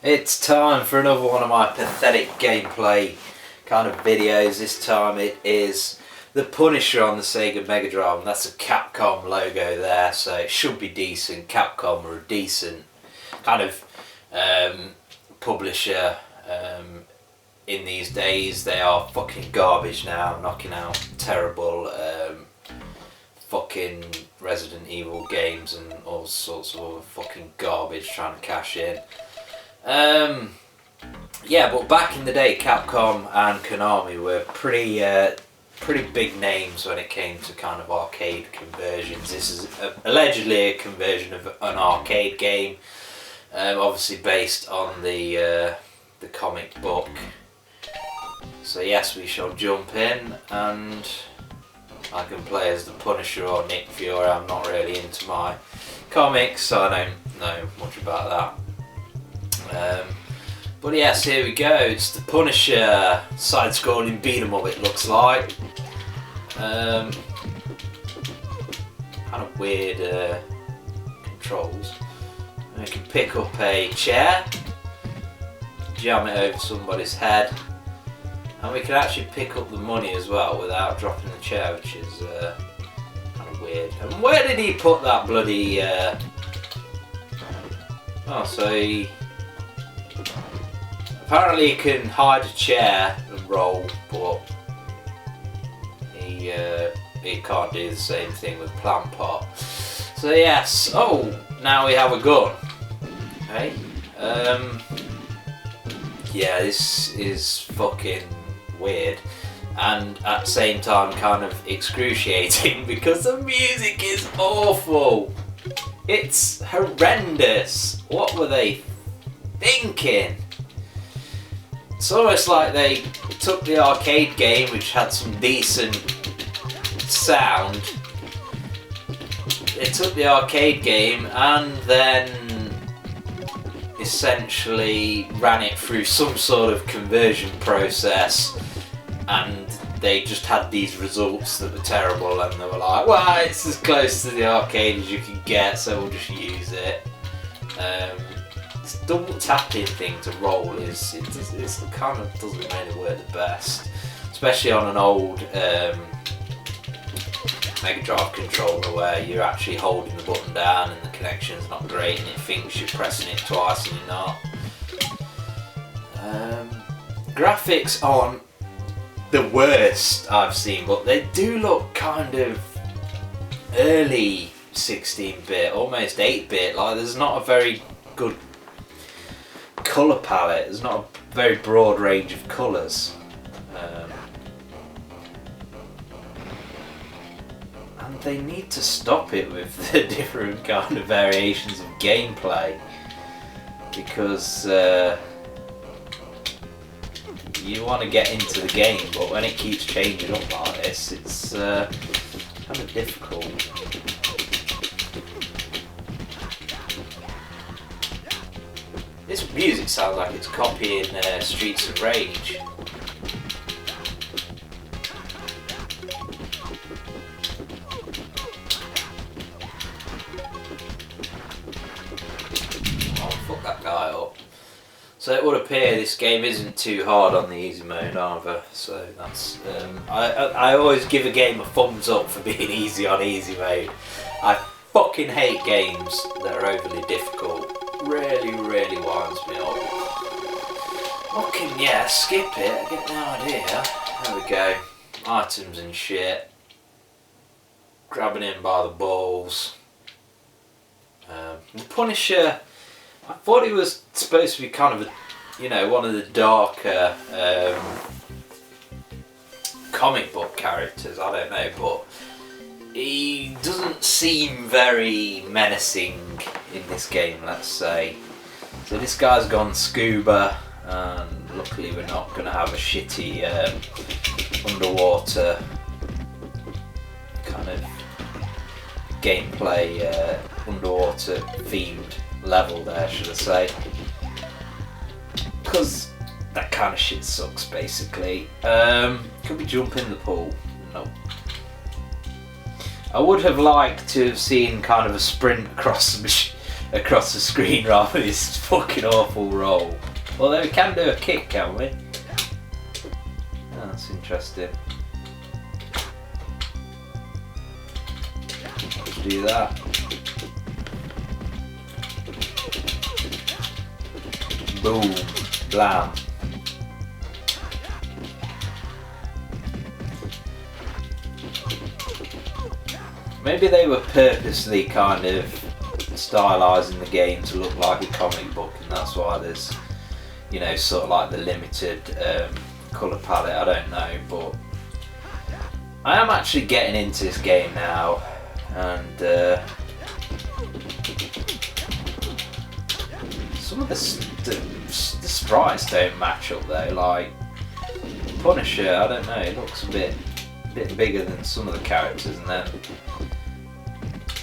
It's time for another one of my pathetic gameplay kind of videos. This time it is the Punisher on the Sega Megadrive, and that's a Capcom logo there, so it should be decent. Capcom are a decent kind of publisher in these days. They are fucking garbage now, knocking out terrible fucking Resident Evil games and all sorts of other fucking garbage trying to cash in. Yeah, but back in the day, Capcom and Konami were pretty big names when it came to kind of arcade conversions. This is allegedly a conversion of an arcade game, obviously based on the comic book. So yes, we shall jump in, and I can play as the Punisher or Nick Fury. I'm not really into my comics, so I don't know much about that. But yes, here we go. It's the Punisher side-scrolling beat 'em up. It looks like kind of weird controls. And we can pick up a chair, jam it over somebody's head, and we can actually pick up the money as well without dropping the chair, which is kind of weird. And where did he put that bloody? Oh, so he. Apparently he can hide a chair and roll, but he can't do the same thing with Plant Pot. So yes, oh, now we have a gun. Okay. Yeah, this is fucking weird, and at the same time kind of excruciating because the music is awful. It's horrendous. What were they thinking? It's almost like they took the arcade game, which had some decent sound. They took the arcade game and then essentially ran it through some sort of conversion process, and they just had these results that were terrible, and they were like, well, it's as close to the arcade as you can get, so we'll just use it. This double tapping thing to roll it kind of doesn't really work the best, especially on an old Megadrive controller where you're actually holding the button down and the connection's not great and it thinks you're pressing it twice and you're not. Graphics aren't the worst I've seen, but they do look kind of early 16-bit, almost 8-bit. Like, there's not a very good colour palette, there's not a very broad range of colours. And they need to stop it with the different kind of variations of gameplay, because you want to get into the game, but when it keeps changing up like this, it's kind of difficult. This music sounds like it's copying Streets of Rage. Oh, fuck that guy up. So it would appear this game isn't too hard on the easy mode either, so that's... I always give a game a thumbs up for being easy on easy mode. I fucking hate games that are overly difficult. Really winds me up. Fucking yeah, skip it, I get no idea. There we go. Items and shit. Grabbing him by the balls. The Punisher, I thought he was supposed to be kind of a, one of the darker comic book characters, I don't know, but he doesn't seem very menacing in this game, let's say. So this guy's gone scuba, and luckily we're not going to have a shitty underwater kind of gameplay, underwater themed level there, should I say. Because that kind of shit sucks, basically. Could we jump in the pool? No. I would have liked to have seen kind of a sprint across across the screen rather than this fucking awful roll. Although we can do a kick, can we? Oh, that's interesting. Let's do that. Boom. Blam. Maybe they were purposely kind of stylising the game to look like a comic book, and that's why there's, you know, sort of like the limited colour palette. I don't know, but I am actually getting into this game now, and some of the sprites don't match up though. Like Punisher, I don't know, it looks a bit bigger than some of the characters, and then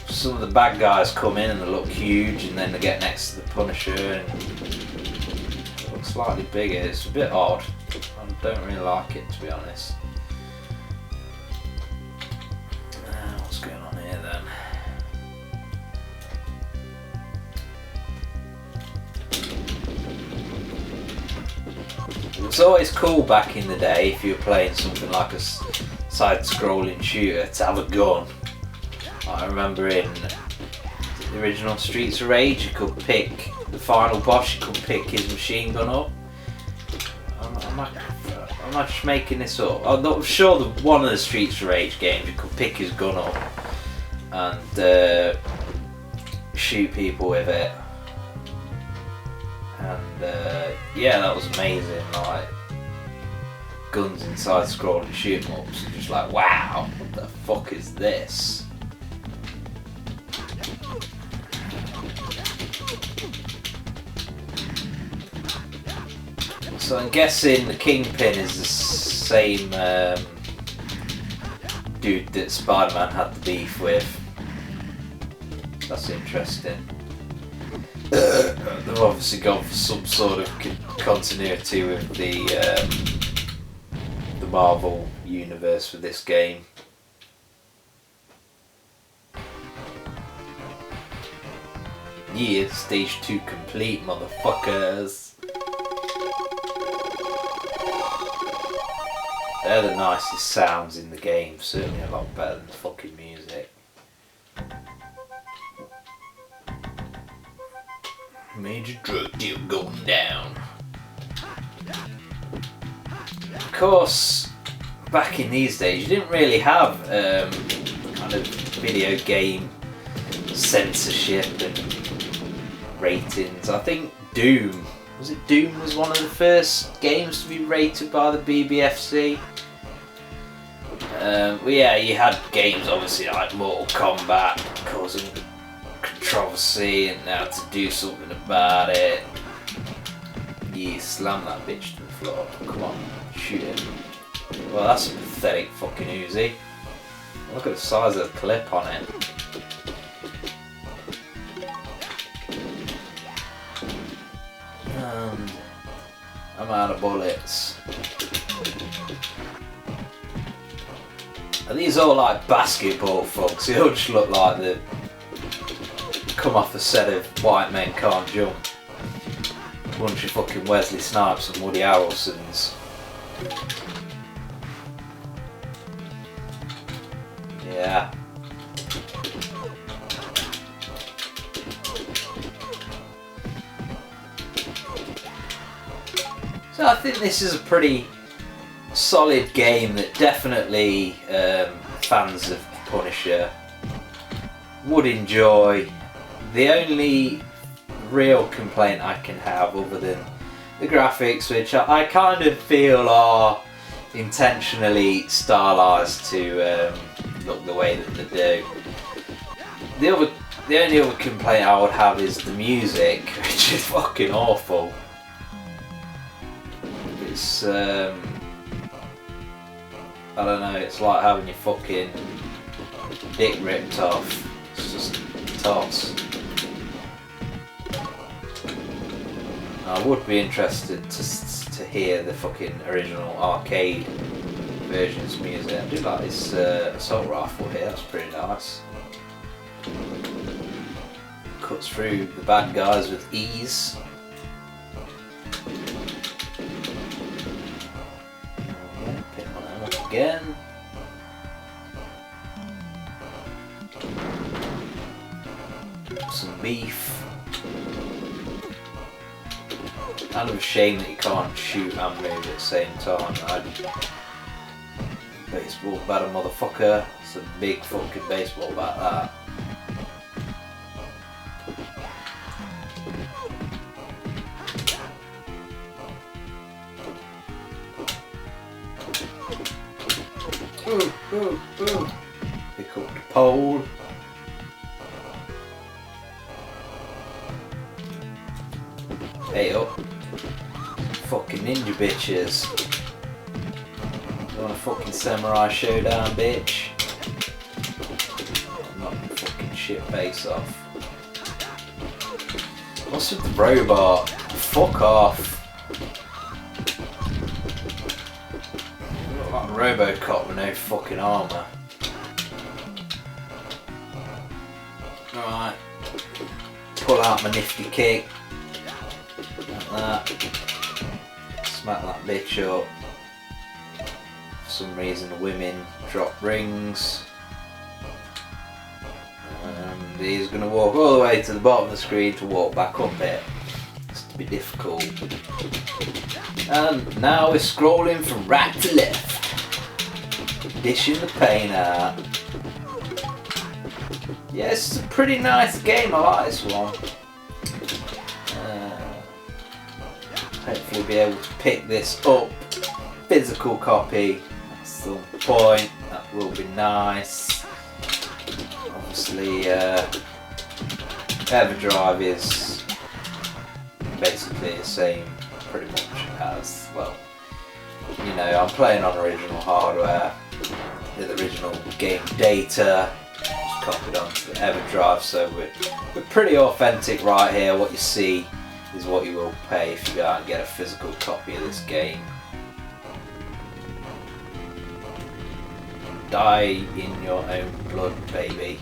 some of the bad guys come in and they look huge, and then they get next to the Punisher and it looks slightly bigger. It's a bit odd. I don't really like it, to be honest. What's going on here then? It was always cool back in the day if you were playing something like a side-scrolling shooter to have a gun. I remember in the original Streets of Rage, you could pick the final boss, you could pick his machine gun up. I'm not just making this up. I'm sure that one of the Streets of Rage games you could pick his gun up and shoot people with it. And yeah, that was amazing. Like guns inside scrolling shoot 'em ups, just like, wow, what the fuck is this? So I'm guessing the Kingpin is the same dude that Spider-Man had the beef with. That's interesting. They've obviously gone for some sort of continuity with the Marvel universe for this game. Yeah, stage 2 complete, motherfuckers. They're the nicest sounds in the game, certainly a lot better than the fucking music. Major drug deal going down. Of course, back in these days, you didn't really have kind of video game censorship and ratings. I think Doom was one of the first games to be rated by the BBFC. Well, yeah, you had games obviously like Mortal Kombat causing controversy, and now to do something about it. Yeah, slam that bitch to the floor. Come on, shoot him. Well, that's a pathetic fucking Uzi. Look at the size of the clip on it. And I'm out of bullets. Are these all like basketball folks? They all just look like they come off the set of White Men Can't Jump. Bunch of fucking Wesley Snipes and Woody Harrelsons. Yeah. So I think this is a pretty solid game that definitely fans of Punisher would enjoy. The only real complaint I can have, other than the graphics, which I kind of feel are intentionally stylized to look the way that they do. The only other complaint I would have is the music, which is fucking awful. It's I don't know, it's like having your fucking dick ripped off. It's just toss. I would be interested to hear the fucking original arcade version's music. I do like this assault rifle here, that's pretty nice. cuts through the bad guys with ease. Pick one of them up again. Some beef. Kind of a shame that you can't shoot and move at the same time. Baseball bat, a motherfucker. It's a big fucking baseball bat, that. Ooh, ooh, ooh. Pick up the pole. Hey up. Fucking ninja bitches. You want a fucking samurai showdown, bitch? Knock your fucking shit face off. What's with the robot? Fuck off. You look like a Robocop with no fucking armour. Alright. Pull out my nifty kick. Like that. Smack that bitch up. For some reason the women drop rings. And he's going to walk all the way to the bottom of the screen to walk back up it. It's to be difficult. And now we're scrolling from right to left. Dishing the pain out. Yeah, it's a pretty nice game, I like this one. Hopefully be able to pick this up. Physical copy at some point. That will be nice. Obviously, Megadrive is basically the same pretty much as, well, you know, I'm playing on original hardware with original game data. Just copied onto the Megadrive, so we're pretty authentic right here. What you see is what you will pay if you go out and get a physical copy of this game. Die in your own blood, baby.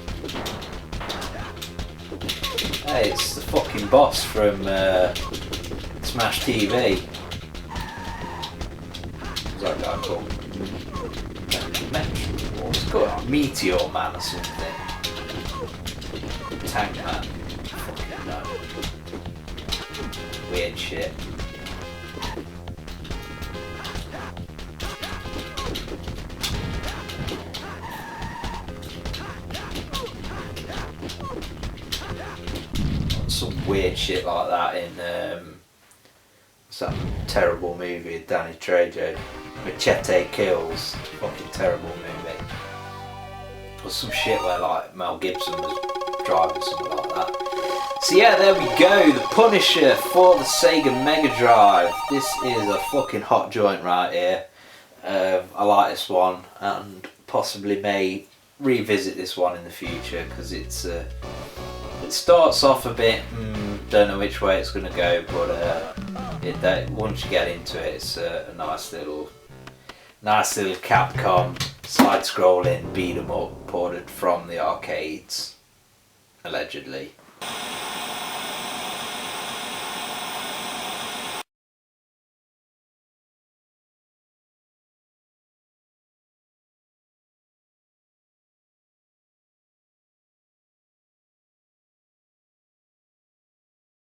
Hey, it's the fucking boss from Smash TV. What's that guy called? What's it called? Meteor Man or something. Tank Man. Fucking no. Weird shit. Some weird shit like that in what's that terrible movie with Danny Trejo? Machete Kills. Fucking terrible movie. Or some shit where like Mel Gibson was driving something like that. So yeah, there we go, the Punisher for the Sega Megadrive. This is a fucking hot joint right here. I like this one and possibly may revisit this one in the future because it's it starts off a bit, don't know which way it's going to go, but once you get into it, it's a nice little Capcom side-scrolling beat 'em up ported from the arcades, allegedly.